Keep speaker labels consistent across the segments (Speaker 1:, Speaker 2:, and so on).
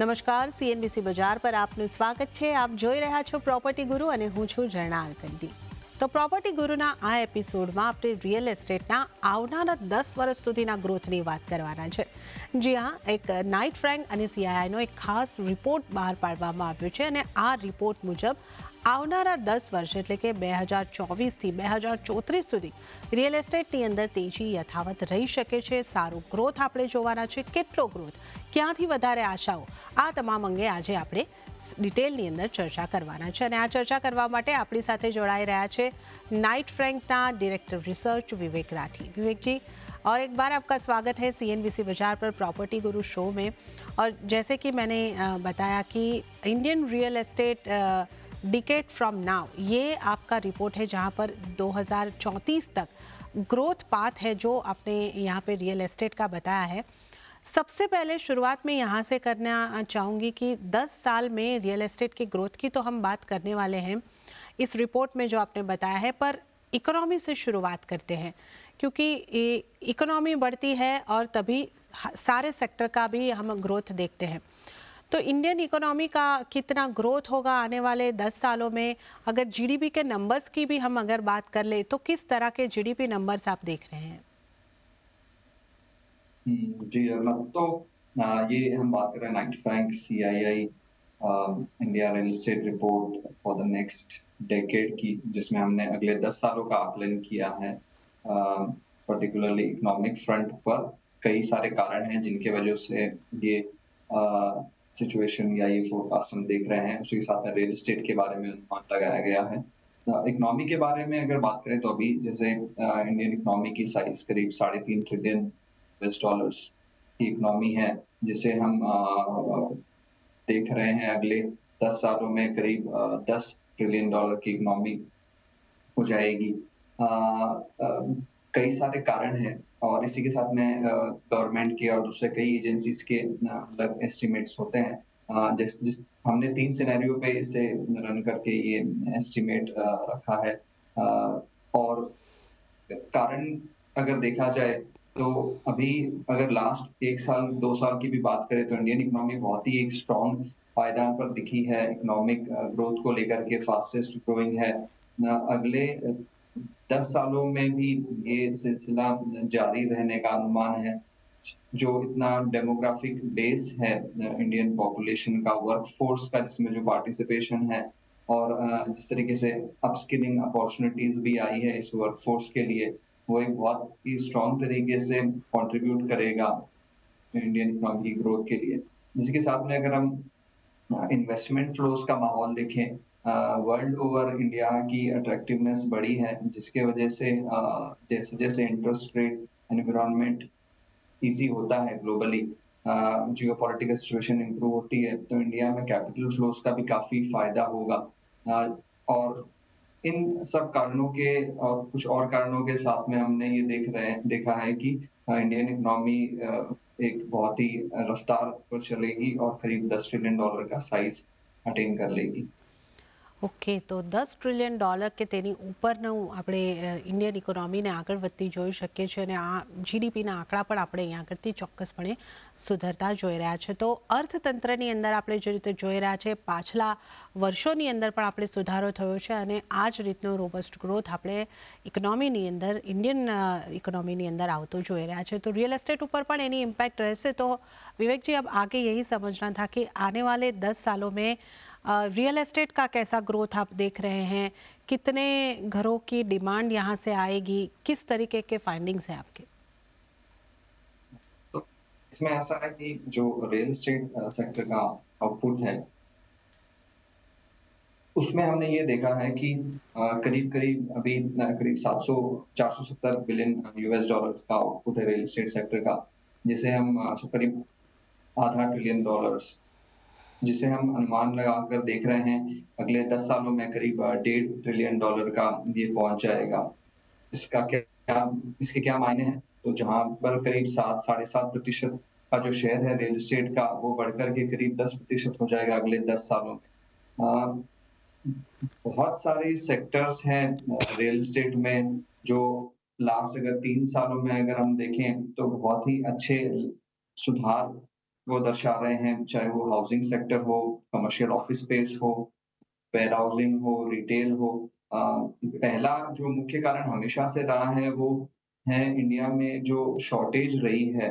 Speaker 1: નમસ્કાર, સીએનબીસી બજાર પર આપનું સ્વાગત છે. આપ જોઈ રહ્યા છો પ્રોપર્ટી ગુરુ અને હું છું ઝરણા અલકંદી. તો પ્રોપર્ટી ગુરુના આ એપિસોડમાં આપણે રિયલ એસ્ટેટના આવનારા 10 વર્ષ સુધીના ગ્રોથની વાત કરવાના છે. જી હા, એક નાઇટ ફ્રેન્ક અને સીઆઈઆઈનો એક ખાસ રિપોર્ટ બહાર પાડવામાં આવ્યો છે અને આ રિપોર્ટ મુજબ આવનારા 10 વર્ષ એટલે કે 2024થી 2034 સુધી રિયલ એસ્ટેટની અંદર તેજી યથાવત રહી શકે છે. સારું ગ્રોથ આપણે જોવાના છે. કેટલો ગ્રોથ, ક્યાંથી વધારે આશાઓ, આ તમામ અંગે આજે આપણે ડિટેલની અંદર ચર્ચા કરવાના છે. અને આ ચર્ચા કરવા માટે આપણી સાથે જોડાઈ રહ્યા છે नाइट फ्रैंक ना डायरेक्टर रिसर्च विवेक राठी. विवेक जी, और एक बार आपका स्वागत है सीएनबीसी बाजार पर प्रोपर्टी गुरु शो में. और जैसे कि मैंने बताया कि Indian real estate decade from now, ये आपका रिपोर्ट है जहां पर 2034 तक ग्रोथ पाथ है जो आपने यहाँ पे रियल एस्टेट का बताया है. सबसे पहले शुरुआत में यहाँ से करना चाहूँगी कि 10 साल में रियल एस्टेट की ग्रोथ की तो हम बात करने वाले हैं इस रिपोर्ट में जो आपने बताया है, पर इकोनॉमी से शुरुआत करते हैं क्योंकि इकोनॉमी बढ़ती है और तभी सारे सेक्टर का भी हम ग्रोथ देखते हैं. तो इंडियन इकोनॉमी का कितना ग्रोथ होगा आने वाले 10 सालों में? अगर जीडीपी के नंबर्स की भी हम अगर बात कर ले तो किस तरह के जीडीपी नंबर्स आप देख रहे हैं?
Speaker 2: जी तो ये हम बात कर रहे हैं Knight Frank CII India real estate report for the next decade की, जिसमें हमने अगले 10 सालों का आकलन किया है. पर्टिकुलरली इकोनॉमिक फ्रंट पर कई सारे कारण हैं जिनके वजह से ये सिचुएशन या ये फोरकास्ट हम देख रहे हैं. उसी के साथ में रियल एस्टेट के बारे में अनुमान लगाया गया है. इकोनॉमी के बारे में अगर बात करें तो अभी जैसे इंडियन इकोनॉमी की साइज करीब $3.5 ट्रिलियन डॉलर्स की इकोनॉमी है, जिसे हम देख रहे हैं अगले 10 सालों में करीब $10 ट्रिलियन की इकोनॉमी हो जाएगी. कई सारे कारण हैं और इसी के साथ में गवर्नमेंट के और दूसरे कई एजेंसीज के अलग एस्टिमेट्स होते हैं. जिस हमने 3 सिनेरियो पे इसे रन करके ये एस्टिमेट रखा है. और कारण अगर देखा जाए तो अभी अगर लास्ट 1 साल 2 साल की भी बात करें तो इंडियन इकोनॉमी बहुत ही एक स्ट्रॉन्ग पायदान पर दिखी है. इकोनॉमिक ग्रोथ को लेकर के फास्टेस्ट ग्रोइंग है. अगले 10 सालों में भी ये सिलसिला जारी रहने का अनुमान है. जो इतना डेमोग्राफिक बेस है इंडियन पॉपुलेशन का, वर्कफोर्स का, जिसमें जो पार्टिसिपेशन है और जिस तरीके से अपस्किलिंग अपॉर्चुनिटीज भी आई है इस वर्कफोर्स के लिए, वो एक बहुत ही स्ट्रॉन्ग तरीके से कंट्रीब्यूट करेगा इंडियन इकोनॉमी की ग्रोथ के लिए. इसी के साथ में अगर हम इन्वेस्टमेंट फ्लोज का माहौल देखें, वर्ल्ड ओवर इंडिया की अट्रैक्टिवनेस बढ़ी है, जिसके वजह से जैसे जैसे इंटरेस्ट रेट एनवायरनमेंट इजी होता है ग्लोबली, जियोपॉलिटिकल सिचुएशन इंप्रूव होती है, तो इंडिया में कैपिटल फ्लोज का भी काफी फायदा होगा. और इन सब कारणों के और कुछ और कारणों के साथ में हमने ये देखा है कि इंडियन इकोनॉमी एक बहुत ही रफ्तार पर चलेगी और करीब $10 ट्रिलियन का साइज अटेन कर लेगी.
Speaker 1: ओके, तो $10 ટ્રિલિયન કે તેની ઉપરનું આપણે ઇન્ડિયન ઇકોનોમીને આગળ વધતી જોઈ શકીએ છીએ અને આ જીડીપીના આંકડા પણ આપણે અહીંયા આગળથી ચોક્કસપણે સુધરતા જોઈ રહ્યા છે. તો અર્થતંત્રની અંદર આપણે જે રીતે જોઈ રહ્યા છે, પાછલા વર્ષોની અંદર પણ આપણે સુધારો થયો છે અને આ જ રીતનો રોબસ્ટ ગ્રોથ આપણે ઇકોનોમીની અંદર, ઇન્ડિયન ઇકોનોમીની અંદર આવતો જોઈ રહ્યા છે. તો रियल एस्टेट ऊपर પણ એની इम्पैक्ट રહેશે. तो विवेक जी, अब आगे यही समझना था कि आने वाले 10 सालों में रियल एस्टेट का कैसा ग्रोथ आप देख रहे हैं? कितने घरों की डिमांड यहाँ से आएगी? किस तरीके के फाइंडिंग्स हैं आपके?
Speaker 2: तो इसमें ऐसा है कि जो रियल एस्टेट सेक्टर का आउटपुट है, उसमें हमने ये देखा है कि करीब करीब अभी करीब 470 बिलियन यूएस डॉलर्स का आउटपुट है रियल एस्टेट सेक्टर का, जिसे हम करीब $0.5 ट्रिलियन, जिसे हम अनुमान लगाकर देख रहे हैं अगले 10 सालों में करीब $1.5 ट्रिलियन का ये पहुंच जाएगा. इसके क्या मायने हैं? तो जहां पर करीब 7-7.5% का जो शेयर है रियल एस्टेट का, वो बढ़कर के करीब 10% हो जाएगा अगले 10 सालों में. बहुत सारे सेक्टर्स हैं रियल एस्टेट में जो लास्ट अगर 3 सालों में अगर हम देखें तो बहुत ही अच्छे सुधार वो दर्शा रहे हैं, चाहे वो हाउसिंग सेक्टर हो, कमर्शियल ऑफिस स्पेस हो, वेयर हाउसिंग हो, रिटेल हो। पहला जो मुख्य कारण हमेशा से रहा है वो है इंडिया में जो शॉर्टेज रही है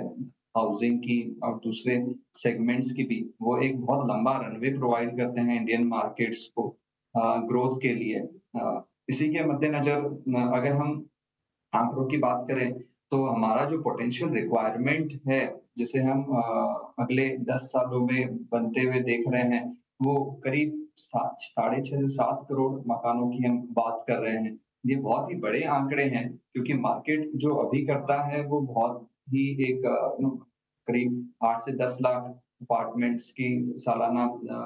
Speaker 2: हाउसिंग की और दूसरे सेगमेंट्स की भी, वो एक बहुत लंबा रनवे प्रोवाइड करते हैं इंडियन मार्केट्स को ग्रोथ के लिए। इसी के मद्देनज़र अगर हम आंकड़ों की बात करें, तो हमारा जो पोटेंशियल रिक्वायरमेंट है, जिसे हम अगले 10 सालों में बनते हुए देख रहे हैं, वो करीब सात साढ़े 6 से 7 करोड़ मकानों की हम बात कर रहे हैं। ये बहुत ही बड़े आंकड़े हैं, क्योंकि मार्केट जो अभी करता है, वो बहुत ही एक करीब 8 से 10 लाख अपार्टमेंट्स की सालाना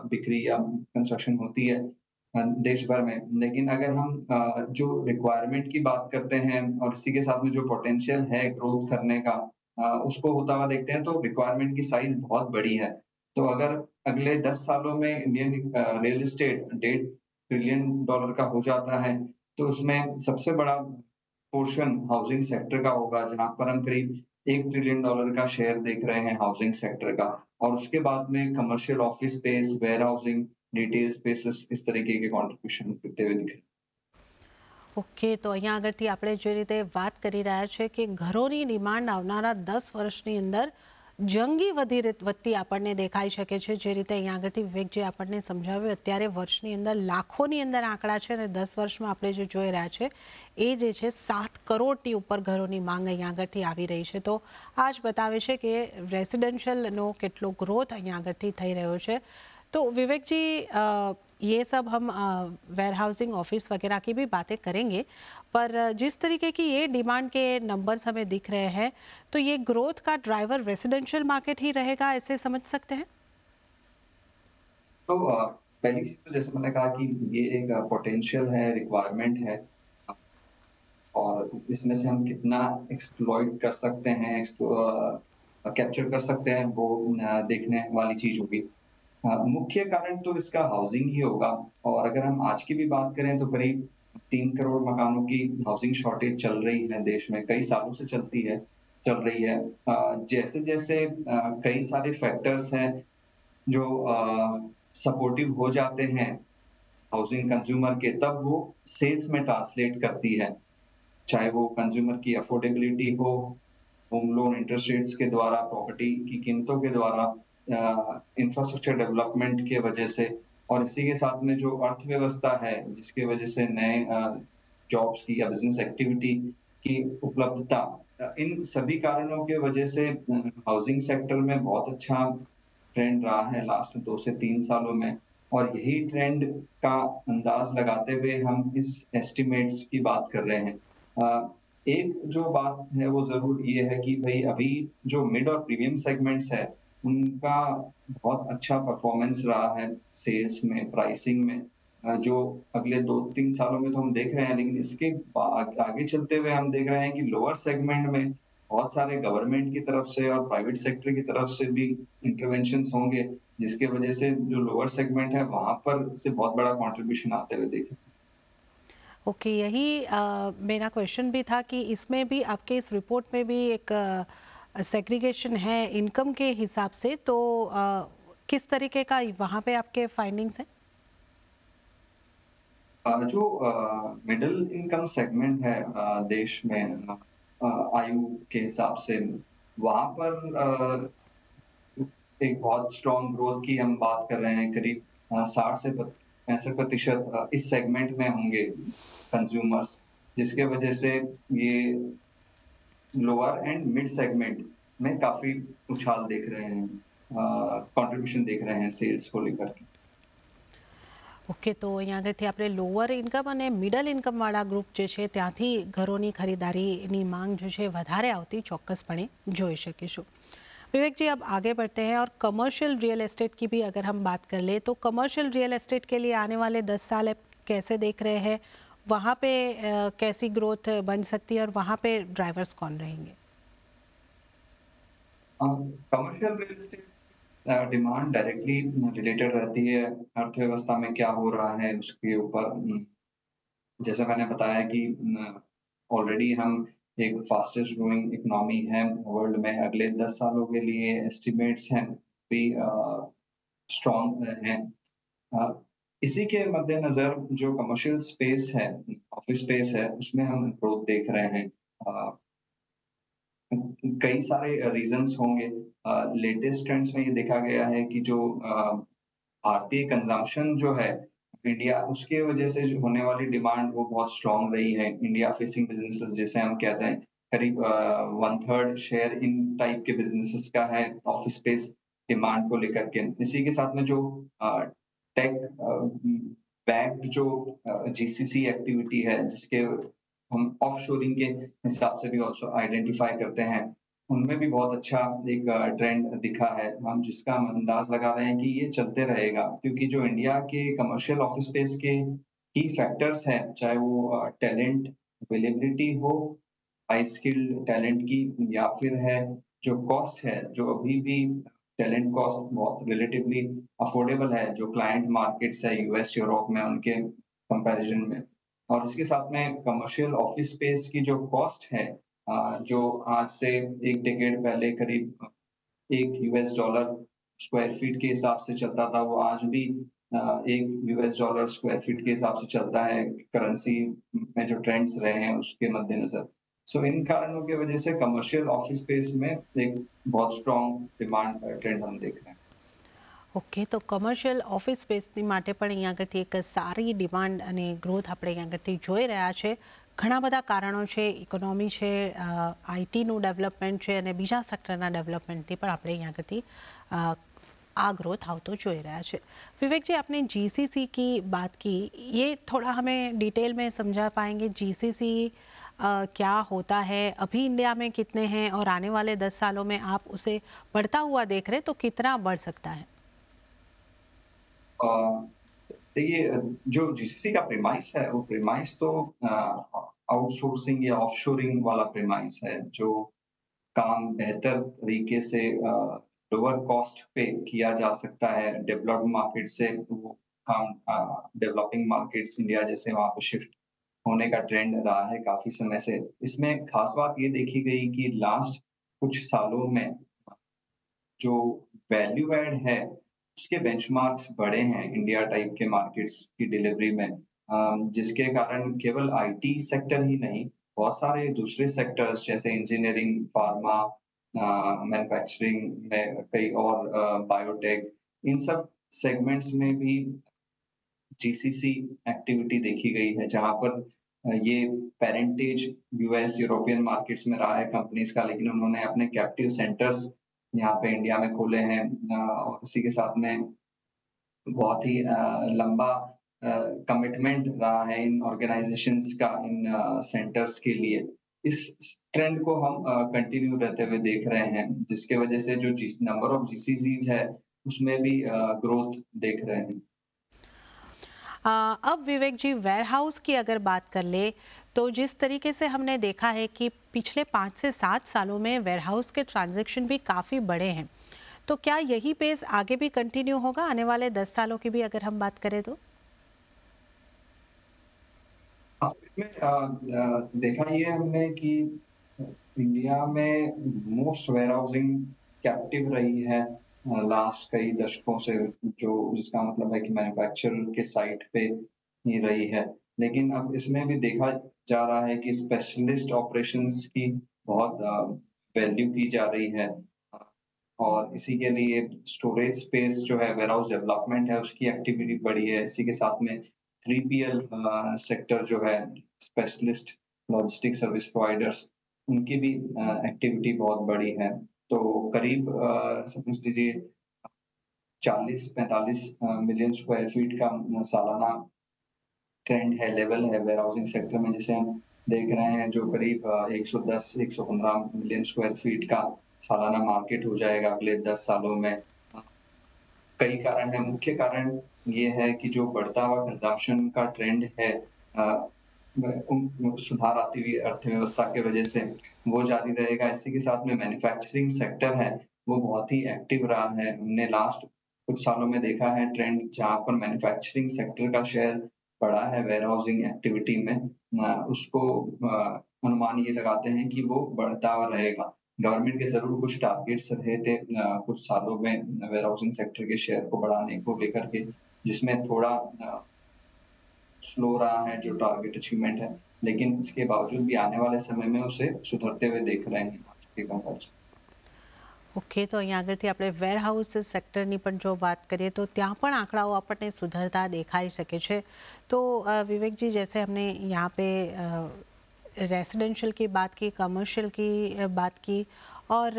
Speaker 2: बिक्री या कंस्ट्रक्शन होती है। देश भर में। लेकिन अगर हम जो रिक्वायरमेंट की बात करते हैं और इसी के साथ में जो पोटेंशियल है ग्रोथ करने का उसको होता हुआ देखते हैं, तो रिक्वायरमेंट की साइज़ बहुत बड़ी है। तो अगर अगले 10 सालों में Indian real estate $1.5 trillion dollar का हो जाता है, तो उसमें सबसे बड़ा पोर्शन हाउसिंग सेक्टर का होगा, जहाँ पर हम करीब $1 ट्रिलियन डॉलर का शेयर देख रहे हैं हाउसिंग सेक्टर का। और उसके बाद में commercial office space, warehousing, retail spaces इस तरीके के कंट्रीब्यूशन करते हुए दिख रहे हैं।
Speaker 1: ઓકે, તો અહીંયા આગળથી આપણે જે રીતે વાત કરી રહ્યા છે કે ઘરોની ડિમાન્ડ આવનારા 10 વર્ષની અંદર જંગી વધતી આપણને દેખાઈ શકે છે. જે રીતે અહીંયા આગળથી વિવેકજી આપણને સમજાવ્યું, અત્યારે વર્ષની અંદર લાખોની અંદર આંકડા છે અને 10 વર્ષમાં આપણે જે જોઈ રહ્યા છે એ જે છે 7 કરોડથી ઉપર ઘરોની માંગ અહીંયા આગળથી આવી રહી છે. તો આ જ બતાવે છે કે રેસિડેન્શિયલનો કેટલો ગ્રોથ અહીંયા આગળથી થઈ રહ્યો છે. तो विवेक जी, ये सब हम वेयर हाउसिंग ऑफिस वगैरह की भी बातें करेंगे, पर जिस तरीके की ये डिमांड के नंबर्स हमें दिख रहे हैं, तो ये ग्रोथ का ड्राइवर रेसिडेंशियल मार्केट ही रहेगा, ऐसे समझ सकते हैं?
Speaker 2: तो पहली चीज़ तो जैसे मैंने कहा कि ये एक पोटेंशियल है, रिक्वायरमेंट है और इसमें से हम कितना एक्सप्लॉइट कर सकते हैं, कैप्चर कर सकते हैं, वो देखने वाली चीज़ होगी। मुख्य कारण तो इसका हाउसिंग ही होगा और अगर हम आज की भी बात करें तो करीब 3 करोड़ मकानों की हाउसिंग शॉर्टेज चल रही है देश में, कई सालों से चल रही है। जैसे-जैसे कई सारे फैक्टर्स हैं जो सपोर्टिव हो जाते हैं हाउसिंग कंज्यूमर के, तब वो सेल्स में ट्रांसलेट करती है। चाहे वो कंज्यूमर की अफोर्डेबिलिटी हो, होम लोन इंटरेस्ट रेट्स के द्वारा, प्रॉपर्टी की कीमतों के द्वारा, इंफ्रास्ट्रक्चर डेवलपमेंट के वजह से और इसी के साथ में जो अर्थव्यवस्था है, जिसकी वजह से नए जॉब्स की या बिज़नेस एक्टिविटी की उपलब्धता, इन सभी कारणों के वजह से हाउसिंग सेक्टर में बहुत अच्छा ट्रेंड रहा है लास्ट 2 से 3 सालों में और यही ट्रेंड का अंदाज़ लगाते हुए हम इस एस्टिमेट्स की बात कर रहे हैं। एक जो बात है वो ज़रूर ये है कि भई अभी जो मिड और प्रीमियम सेगमेंट्स है, उनका बहुत अच्छा परफ़ॉर्मेंस रहा है सेल्स में, प्राइसिंग में जो अगले 2-3 सालों में तो हम देख रहे हैं, लेकिन इसके आगे चलते हुए हम देख रहे हैं कि लोअर सेगमेंट में बहुत सारे गवर्नमेंट की तरफ से और प्राइवेट सेक्टर की तरफ से भी इंटरवेंशंस होंगे, जिसकी वजह से जो लोअर सेगमेंट है, वहाँ पर से बहुत बड़ा कंट्रीब्यूशन आते हुए देखें।
Speaker 1: ओके, यही मेरा क्वेश्चन भी था कि इसमें भी आपके इस रिपोर्ट में भी एक सेग्रीगेशन है इनकम के हिसाब से, तो किस तरीके का वहाँ पे आपके फाइंडिंग्स हैं?
Speaker 2: जो मिडल इनकम सेगमेंट है देश में आयु के हिसाब से, वहाँ पर एक बहुत स्ट्रॉन्ग ग्रोथ की हम बात कर रहे हैं, करीब 60 से 65% इस सेगमेंट में होंगे कंज्यूमर्स, जिसके वजह से ये लोअर एंड मिड सेगमेंट में काफ़ी उछाल देख रहे हैं, कंट्रीब्यूशन देख रहे हैं सेल्स को लेकर के।
Speaker 1: ઓકે, તો અહીંયા આગળથી આપણે લોઅર ઇન્કમ અને મિડલ ઇન્કમવાળા ગ્રુપ જે છે ત્યાંથી ઘરોની ખરીદારીની માંગ जो છે વધારે આવતી ચોક્કસપણે જોઈ શકીશું. विवेक जी, अब आगे बढ़ते हैं और कमर्शियल रियल एस्टेट की भी अगर हम बात कर ले, तो कमर्शियल रियल एस्टेट के लिए आने वाले 10 साल आप कैसे देख रहे हैं? वहाँ पे कैसी ग्रोथ बन सकती है और वहाँ पे ड्राइवर्स कौन रहेंगे?
Speaker 2: Commercial real estate demand directly related रहती है अर्थव्यवस्था में क्या हो रहा है उसके ऊपर। जैसे मैंने बताया कि ऑलरेडी हम एक फास्टेस्ट ग्रोइंग इकोनॉमी है वर्ल्ड में, अगले 10 सालों के लिए एस्टिमेट्स हैं भी स्ट्रॉन्ग हैं। अ, इसी के मद्देनज़र जो कमर्शियल स्पेस है, ऑफ़िस स्पेस है, उसमें हम ग्रोथ देख रहे हैं। अ, कई सारे रीज़न्स होंगे। लेटेस्ट ट्रेंड्स में ये देखा गया है कि जो भारतीय कंज़म्पशन जो है, इंडिया उसके वजह से जो होने वाली डिमांड वो बहुत स्ट्रॉन्ग रही है। इंडिया फेसिंग बिज़नेसेस जिसे हम कहते हैं, करीब 1/3 शेयर इन टाइप के बिज़नेसेस का है ऑफ़िस स्पेस डिमांड को लेकर के। इसी के साथ में जो अ, टेक बैक्ड जो जीसीसी एक्टिविटी है, जिसके हम ऑफशोरिंग के हिसाब से भी ऑल्सो आइडेंटिफ़ाई करते हैं। उनमें भी बहुत अच्छा एक ट्रेंड दिखा है, हम जिसका हम अंदाज़ लगा रहे हैं कि ये चलते रहेगा, क्योंकि जो इंडिया के कमर्शियल ऑफ़िस स्पेस के की फैक्टर्स हैं, चाहे वो टैलेंट अवेलेबिलिटी हो, हाई स्किल्ड टैलेंट की, या फिर है जो कॉस्ट है, जो अभी भी टैलेंट कॉस्ट बहुत रिलेटिवली अफोर्डेबल है, जो क्लाइंट मार्केट्स है यूएस, यूरोप में उनके कंपैरिज़न में। और इसके साथ में कमर्शियल ऑफ़िस स्पेस की जो कॉस्ट है, जो आज से 1 डिकेड पहले करीब 1 यूएस डॉलर स्क्वायर फीट के हिसाब से चलता था, वो आज भी 1 यूएस डॉलर स्क्वायर फीट के हिसाब से चलता है, करेंसी में जो ट्रेंड्स रहे हैं उसके मद्देनज़र। सो इन कारणों की वजह से कमर्शियल ऑफ़िस स्पेस में एक बहुत स्ट्रॉन्ग डिमांड ट्रेंड हम देख रहे हैं।
Speaker 1: ઓકે, તો કમર્શિયલ ઓફિસ સ્પેસની માટે પણ અહીંયા આગળથી એક સારી ડિમાન્ડ અને ગ્રોથ આપણે અહીંયા આગળથી જોઈ રહ્યા છે. ઘણા બધા કારણો છે, ઇકોનોમી છે, આઈટીનું ડેવલપમેન્ટ છે અને બીજા સેક્ટરના ડેવલપમેન્ટથી પણ આપણે અહીંયા આગળથી आ ग्रोथ आवतो જોઈ રહ્યા છે. विवेक जी, आपने जीसीसी की बात की, ये थोड़ा हमें डिटेल में समझा पाएंगे? जीसीसी क्या होता है, अभी इंडिया में कितने हैं और आने वाले 10 सालों में आप उसे बढ़ता हुआ देख रहे हैं तो कितना बढ़ सकता है?
Speaker 2: अ, देखिए, जो जीसीसी का प्रीमाइस है, वो प्रीमाइस तो आउटसोर्सिंग या ऑफशोरिंग वाला प्रीमाइस है, जो काम बेहतर तरीके से लोअर कॉस्ट पे किया जा सकता है डेवलप्ड मार्केट से, वो काम डेवलपिंग मार्केट्स इंडिया जैसे वहाँ पे शिफ्ट होने का ट्रेंड रहा है काफ़ी समय से। इसमें ख़ास बात ये देखी गई कि लास्ट कुछ सालों में जो वैल्यू ऐड है, उसके बेंचमार्क्स बढ़े हैं इंडिया टाइप के मार्केट्स की डिलीवरी में। जिसके कारण केवल आईटी सेक्टर ही नहीं, बहुत सारे दूसरे सेक्टर्स जैसे इंजीनियरिंग, फार्मा, मैन्युफैक्चरिंग में कई और बायोटेक, इन सब सेगमेंट्स में भी जीसीसी एक्टिविटी देखी गई है, जहाँ पर ये पेरेंटेज यूएस, यूरोपियन मार्केट्स में रहा है कंपनीज़ का, लेकिन उन्होंने अपने कैप्टिव सेंटर्स यहाँ पे इंडिया में खोले हैं। और इसी के साथ में बहुत ही लंबा कमिटमेंट रहा है इन ऑर्गेनाइज़ेशंस का इन सेंटर्स के लिए। इस ट्रेंड को हम कंटिन्यू रहते हुए देख रहे हैं, जिसकी वजह से जो जिस नंबर ऑफ जीसीसीज़ है, उसमें भी ग्रोथ देख रहे हैं।
Speaker 1: अब विवेक जी, वेयरहाउस की अगर बात कर ले, तो जिस तरीके से हमने देखा है कि पिछले 5 से 7 सालों में वेयरहाउस के ट्रांजैक्शन भी काफ़ी बड़े हैं, तो क्या यही पेस आगे भी कंटिन्यू होगा आने वाले 10 सालों की भी अगर हम बात करें तो?
Speaker 2: हाँ, इसमें देखा ये हमने कि इंडिया में मोस्ट वेयरहाउसिंग कैप्टिव रही है लास्ट कई दशकों से, जो जिसका मतलब है कि मैन्युफैक्चर के साइट पे ही रही है। लेकिन अब इसमें भी देखा जा रहा है कि स्पेशलिस्ट ऑपरेशंस की बहुत वैल्यू की जा रही है। अ, और इसी के लिए स्टोरेज स्पेस जो है, वेयरहाउस डेवलपमेंट है, उसकी एक्टिविटी बढ़ी है। इसी के साथ में 3PL सेक्टर जो है, स्पेशलिस्ट लॉजिस्टिक सर्विस प्रोवाइडर्स, उनकी भी एक्टिविटी बहुत बढ़ी है। तो करीब समझ लीजिए 40-45 मिलियन स्क्वायर फीट का सालाना ट्रेंड है, लेवल है वेयरहाउसिंग सेक्टर में, जिसे हम देख रहे हैं, जो करीब 110-115 मिलियन स्क्वायर फीट का सालाना मार्केट हो जाएगा अगले 10 सालों में। कई कारण हैं, मुख्य कारण ये है कि जो बढ़ता हुआ कंज़म्पशन का ट्रेंड है, अ, व उन सुधार आती हुई अर्थव्यवस्था की वजह से वो जारी रहेगा। इसी के साथ में मैन्युफैक्चरिंग सेक्टर है, वो बहुत ही एक्टिव रहा है। हमने लास्ट कुछ सालों में देखा है ट्रेंड, जहाँ पर मैन्युफैक्चरिंग सेक्टर का शेयर बढ़ा है वेयरहाउसिंग एक्टिविटी में। उसको अनुमान ये लगाते हैं कि वो बढ़ता हुआ रहेगा। गवर्नमेंट के ज़रूर कुछ टारगेट्स रहे थे कुछ सालों में वेयर हाउसिंग सेक्टर के शेयर को बढ़ाने को लेकर के, जिसमें थोड़ा स्लो रहा है जो टारगेट अचीवमेंट है, लेकिन इसके बावजूद भी आने वाले समय में उसे सुधरते हुए देख रहे हैं आज के कंपैरिजन से।
Speaker 1: ઓકે, તો અહીંયા આગળથી આપણે વેરહાઉસ સેક્ટરની પણ જો વાત કરીએ તો ત્યાં પણ આંકડાઓ આપણને સુધરતા દેખાઈ શકે છે. તો વિવેકજી, जैसे हमने यहाँ पे रेसिडेंशियल की बात की, कमर्शियल की बात की और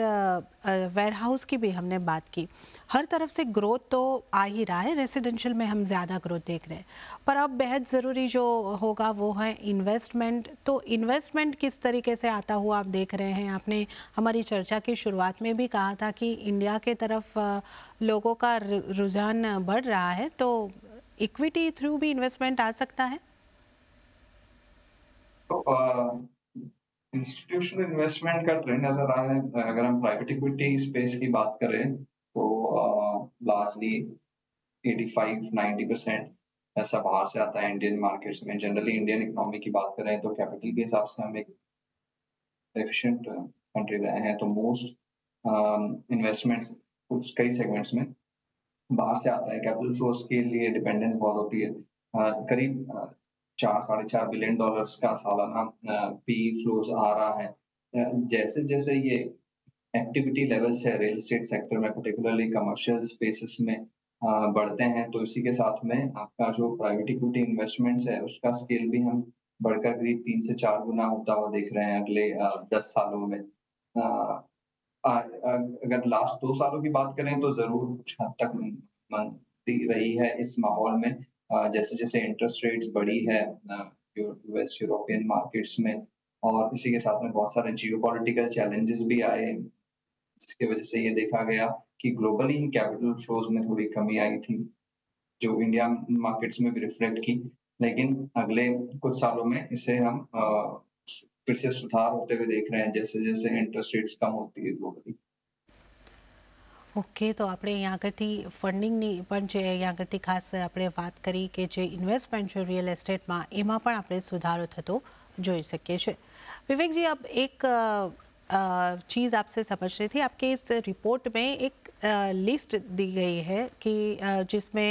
Speaker 1: वेयरहाउस की भी हमने बात की, हर तरफ से ग्रोथ तो आ ही रहा है. रेसिडेंशियल में हम ज़्यादा ग्रोथ देख रहे हैं, पर अब बेहद ज़रूरी जो होगा वो है इन्वेस्टमेंट. तो इन्वेस्टमेंट किस तरीके से आता हुआ आप देख रहे हैं? आपने हमारी चर्चा की शुरुआत में भी कहा था कि इंडिया के तरफ लोगों का रुझान बढ़ रहा है, तो इक्विटी थ्रू भी इन्वेस्टमेंट आ सकता है.
Speaker 2: तो इंस्टीट्यूशनल इन्वेस्टमेंट का ट्रेंड नज़र आ रहा है। अगर हम प्राइवेट इक्विटी स्पेस की बात करें तो लार्जली 85-90% ऐसा बाहर से आता है इंडियन मार्केट्स में। जनरली इंडियन इकोनॉमी की बात करें तो कैपिटल के हिसाब से हम एक एफिशिएंट कंट्री रहे हैं, तो मोस्ट इन्वेस्टमेंट्स कुछ कई सेगमेंट्स में बाहर से आता है। कैपिटल फ्लोस के लिए डिपेंडेंस बहुत होती है। करीब 4-4.5 बिलियन डॉलर्स का सालाना पीई फ्लोस आ रहा है। जैसे-जैसे ये एक्टिविटी लेवल्स है रियल एस्टेट सेक्टर में पर्टिकुलरली कमर्शियल स्पेसेस में बढ़ते हैं, तो इसी के साथ में आपका जो प्राइवेट इक्विटी इन्वेस्टमेंट्स है उसका स्केल भी हम बढ़कर करीब 3 से 4 गुना होता हुआ देख रहे हैं अगले 10 सालों में। अगर लास्ट 2 सालों की बात करें तो ज़रूर कुछ हद तक मंदी रही है इस माहौल में। जैसे-जैसे इंटरेस्ट रेट्स बढ़ी है यूएस यूरोपियन मार्केट्स में, और इसी के साथ में बहुत सारे जियोपॉलिटिकल चैलेंजेस भी आए, जिसकी वजह से ये देखा गया कि ग्लोबली कैपिटल फ्लोज में थोड़ी कमी आई थी, जो इंडिया मार्केट्स में भी रिफ्लेक्ट की। लेकिन अगले कुछ सालों में इसे हम फिर से सुधार होते हुए देख रहे हैं जैसे-जैसे इंटरेस्ट रेट्स कम होती है ग्लोबली.
Speaker 1: ઓકે, તો આપણે અહીંયા આગળથી ફંડિંગની પણ જે અહીંયા આગળથી ખાસ આપણે વાત કરી કે જે ઇન્વેસ્ટમેન્ટ છે રિયલ એસ્ટેટમાં, એમાં પણ આપણે સુધારો થતો જોઈ શકીએ છીએ. विवेक जी, अब एक चीज़ आपसे समझ रही थी. आपके इस रिपोर्ट में एक लिस्ट दी गई है कि जिसमें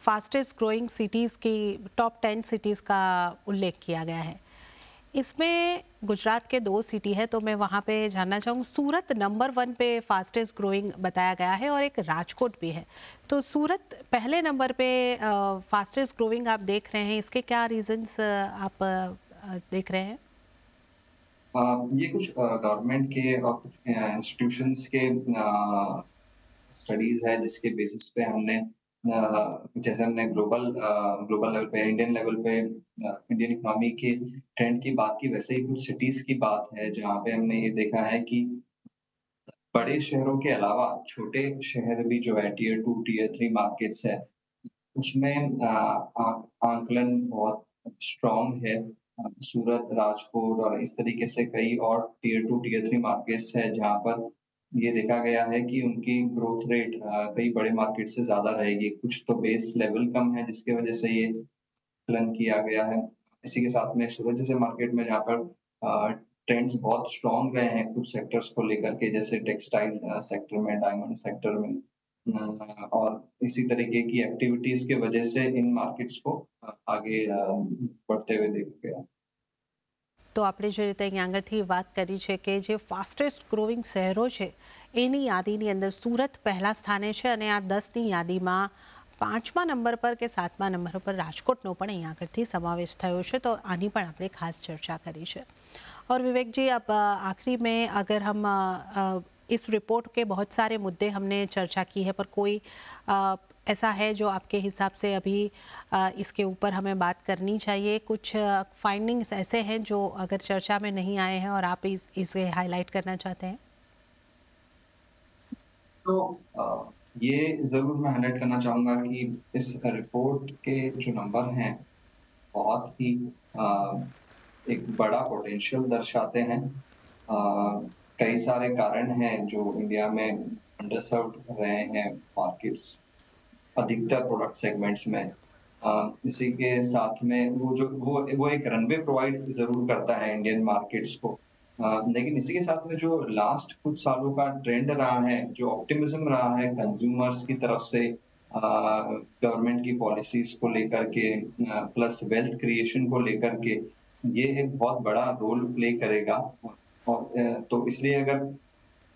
Speaker 1: फास्टेस्ट ग्रोइंग सिटीज़ की टॉप 10 सिटीज़ का उल्लेख किया गया है. इसमें गुजरात के 2 सिटी है, तो मैं वहाँ पे जानना चाहूँगी. सूरत नंबर 1 पे फास्टेस्ट ग्रोइंग बताया गया है और एक राजकोट भी है. तो सूरत पहले नंबर पे फास्टेस्ट ग्रोइंग आप देख रहे हैं, इसके क्या रीजंस आप देख रहे हैं?
Speaker 2: ये कुछ गवर्नमेंट के और कुछ इंस्टीट्यूशंस के स्टडीज है जिसके बेसिस पे हमने जैसे हमने ग्लोबल लेवल पे इंडियन लेवल पे इंडियन इकोनॉमी के ट्रेंड की बात की, वैसे ही कुछ सिटीज की बात है जहाँ पे हमने ये देखा है कि बड़े शहरों के अलावा छोटे शहर भी जो है टियर 2 टियर 3 मार्केट्स है, उसमें आंकलन बहुत स्ट्रॉन्ग है। सूरत, राजकोट और इस तरीके से कई और टियर 2 टियर 3 मार्केट्स है जहाँ पर ये देखा गया है कि उनकी ग्रोथ रेट कई बड़े मार्केट से ज़्यादा रहेगी। कुछ तो बेस लेवल कम है जिसकी वजह से ये आकलन किया गया है। इसी के साथ में सूरत जैसे मार्केट में जहाँ पर ट्रेंड्स बहुत स्ट्रॉन्ग रहे हैं कुछ सेक्टर्स को लेकर के, जैसे टेक्सटाइल सेक्टर में, डायमंड सेक्टर में, और इसी तरीके की एक्टिविटीज़ की वजह से इन मार्केट्स को आगे बढ़ते हुए देखा गया.
Speaker 1: તો આપણે જે રીતે અહીં આગળથી વાત કરી છે કે જે ફાસ્ટેસ્ટ ગ્રોવિંગ શહેરો છે એની યાદીની અંદર સુરત પહેલા સ્થાને છે અને આ 10ની યાદીમાં 5મા નંબર પર કે 7મા નંબર પર રાજકોટનો પણ અહીં આગળથી સમાવેશ થયો છે. તો આની પણ આપણે ખાસ ચર્ચા કરી છે. और विवेक जी, अब आखिरी में अगर हम इस रिपोर्ट के बहुत सारे मुद्दे हमने चर्चा की है, पर कोई ऐसा है जो आपके हिसाब से अभी इसके ऊपर हमें बात करनी चाहिए? कुछ फाइंडिंग्स ऐसे हैं जो अगर चर्चा में नहीं आए हैं और आप इसे हाईलाइट करना चाहते हैं?
Speaker 2: तो ये ज़रूर मैं हाईलाइट करना चाहूँगा कि इस रिपोर्ट के जो नंबर हैं बहुत ही एक बड़ा पोटेंशियल दर्शाते हैं. कई सारे कारण हैं जो इंडिया में अंडरसर्व्ड रहे हैं मार्केट्स अधिकतर प्रोडक्ट सेगमेंट्स में. इसी के साथ में वो एक रनवे प्रोवाइड ज़रूर करता है इंडियन मार्केट्स को. लेकिन इसी के साथ में जो लास्ट कुछ सालों का ट्रेंड रहा है, जो ऑप्टिमिज्म रहा है कंज्यूमर्स की तरफ से गवर्नमेंट की पॉलिसीज को लेकर के प्लस वेल्थ क्रिएशन को लेकर के, ये एक बहुत बड़ा रोल प्ले करेगा। और तो इसलिए अगर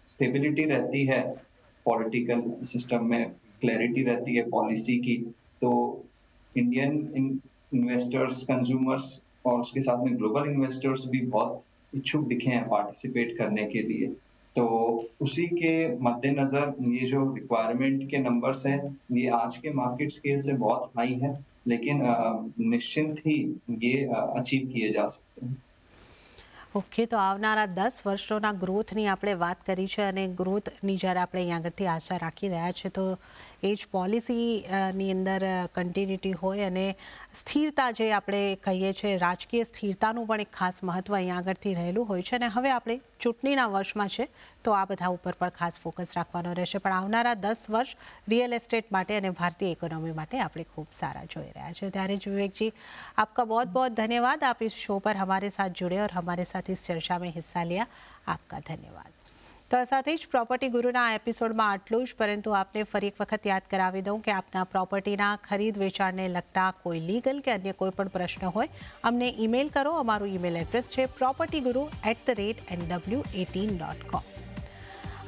Speaker 2: स्टेबिलिटी रहती है पॉलिटिकल सिस्टम में, क्लैरिटी रहती है पॉलिसी की, तो इंडियन इन्वेस्टर्स, कंज्यूमर्स और उसके साथ में ग्लोबल इन्वेस्टर्स भी बहुत इच्छुक दिखे हैं पार्टिसिपेट करने के लिए। तो उसी के मद्देनज़र ये जो रिक्वायरमेंट के नंबर्स हैं, ये आज के मार्केट स्केल से बहुत हाई है, लेकिन निश्चिंत ही ये अचीव किए जा सकते हैं।
Speaker 1: ઓકે, તો આવનારા 10 વર્ષોના ગ્રોથની આપણે વાત કરી છે અને ગ્રોથની જ્યારે આપણે અહીં આગળથી આશા રાખી રહ્યા છે તો એ જ પોલિસીની અંદર કન્ટિન્યુટી હોય અને સ્થિરતા જે આપણે કહીએ છીએ, રાજકીય સ્થિરતાનું પણ એક ખાસ મહત્ત્વ અહીં આગળથી રહેલું હોય છે. અને હવે આપણે ચૂંટણીના વર્ષમાં છે તો આ બધા ઉપર પણ ખાસ ફોકસ રાખવાનો રહેશે. પણ આવનારા 10 વર્ષ रियल एस्टेट માટે અને ભારતીય ઇકોનોમી માટે આપણે ખૂબ सारा જોઈ રહ્યા છે. ત્યારે જ विवेक जी, आपका बहुत बहुत धन्यवाद. आप इस शो पर हमारे साथ जुड़े और हमारे साथ इस चर्चा में हिस्सा लिया. आपका धन्यवाद. તો આ સાથે જ પ્રોપર્ટી ગુરુના આ એપિસોડમાં આટલું જ, પરંતુ આપને ફરી એક વખત યાદ કરાવી દઉં કે આપના પ્રોપર્ટીના ખરીદ વેચાણને લગતા કોઈ લીગલ કે અન્ય કોઈ પણ પ્રશ્ન હોય અમને ઈમેલ કરો. અમારું ઈમેલ એડ્રેસ છે propertyguru@nw18.com.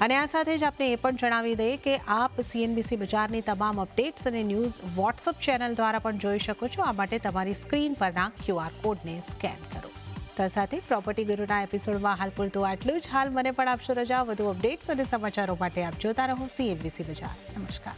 Speaker 1: અને આ સાથે જ આપણે એ પણ જણાવી દઈએ કે આપ CNBC બજારની તમામ અપડેટ્સ અને ન્યૂઝ વોટ્સઅપ ચેનલ દ્વારા પણ જોઈ શકો છો. આ માટે તમારી સ્ક્રીન પરના QR કોડને સ્કેન કરો. તો સાથે પ્રોપર્ટી ગુરુના એપિસોડમાં હાલ પૂરતું આટલું જ. હાલ મને પણ આપશો રજા. વધુ અપડેટ્સ અને સમાચારો માટે આપ જોતા રહો CNBC બજાર. નમસ્કાર.